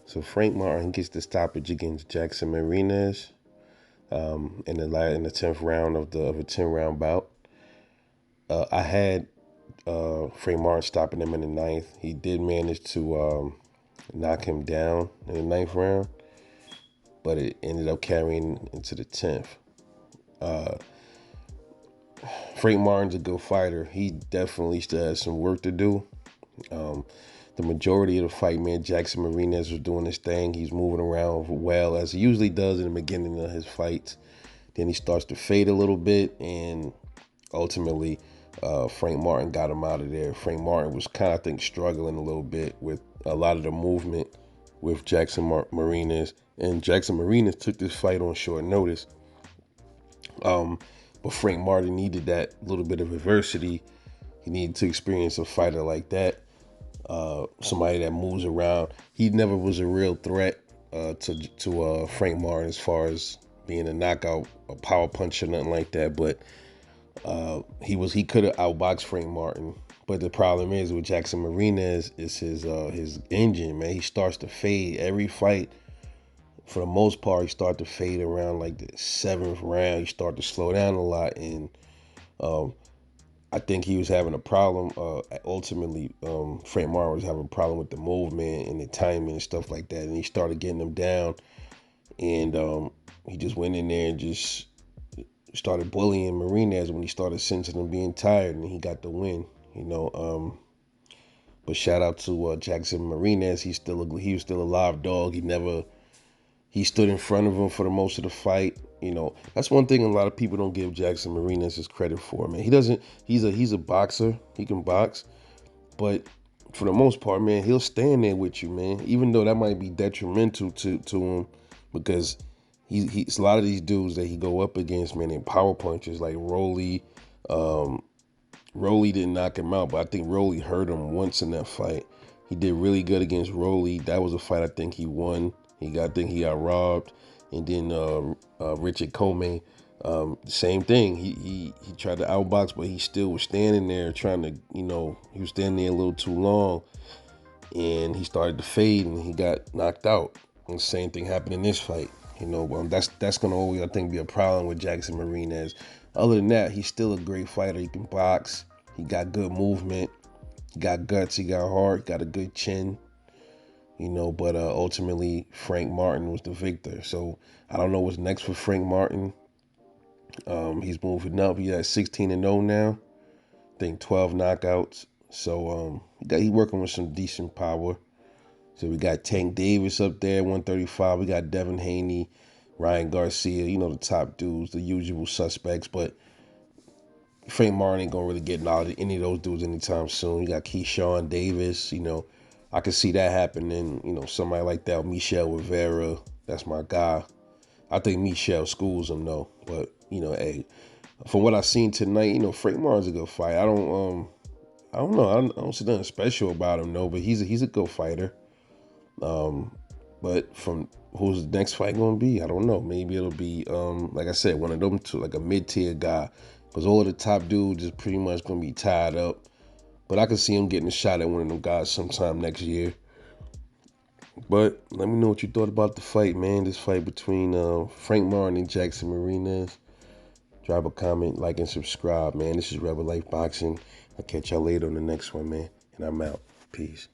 So Frank Martin gets the stoppage against Jackson Marinez in the 10th round of a 10-round bout. I had Frank Martin stopping him in the ninth. He did manage to knock him down in the ninth round, but it ended up carrying into the 10th. Frank Martin's a good fighter. He definitely still has some work to do. The majority of the fight, man, Jackson Marinez was doing his thing. He's moving around well, as he usually does in the beginning of his fights. Then he starts to fade a little bit, and ultimately, Frank Martin got him out of there. Frank Martin was kind of, I think, struggling a little bit with a lot of the movement with Jackson Marinez. And Jackson Marinez took this fight on short notice. But Frank Martin needed that little bit of adversity. He needed to experience a fighter like that. Somebody that moves around. He never was a real threat to Frank Martin as far as being a knockout, a power puncher, nothing like that. But he could have outboxed Frank Martin. But the problem is with Jackson Marinez is his engine, man. He starts to fade every fight. For the most part, he started to fade around like the 7th round. He started to slow down a lot, and I think he was having a problem. Ultimately, Frank Martin was having a problem with the movement and the timing and stuff like that, and he started getting him down. And he just went in there and just started bullying Marinez when he started sensing him being tired, and he got the win. But shout out to Jackson Marinez. He was still a live dog. He stood in front of him for the most of the fight. That's one thing a lot of people don't give Jackson Marinez his credit for, man. He's a boxer. He can box. But for the most part, man, he'll stand there with you, man. Even though that might be detrimental to him, because he's a lot of these dudes that he go up against, man, they're power punchers like Rolly. Rolly didn't knock him out, but I think Rolly hurt him once in that fight. He did really good against Rolly. That was a fight I think he won. I think he got robbed. And then Richard Comey, same thing. He tried to outbox, but he still was standing there trying to, he was standing there a little too long. And he started to fade, and he got knocked out. And the same thing happened in this fight. That's going to always, I think, be a problem with Jackson Marinez. Other than that, he's still a great fighter. He can box. He got good movement. He got guts. He got heart. He got a good chin. But ultimately Frank Martin was the victor. So I don't know what's next for Frank Martin. He's moving up. He's at 16-0 now. I think 12 knockouts. So he's working with some decent power. So we got Tank Davis up there, 135. We got Devin Haney, Ryan Garcia, the top dudes, the usual suspects. But Frank Martin ain't gonna really get any of those dudes anytime soon. You got Keyshawn Davis, I could see that happening. Somebody like that, Michel Rivera, that's my guy. I think Michel schools him though. But, hey, from what I've seen tonight, Frank Martin's a good fight. I don't know. I don't see nothing special about him, no, but he's a good fighter. But from who's the next fight gonna be? I don't know. Maybe it'll be like I said, one of them two, like a mid-tier guy. Because all of the top dudes is pretty much gonna be tied up. But I could see him getting a shot at one of them guys sometime next year. But let me know what you thought about the fight, man. This fight between Frank Martin and Jackson Marinez. Drop a comment, like, and subscribe, man. This is Rebel Life Boxing. I'll catch y'all later on the next one, man. And I'm out. Peace.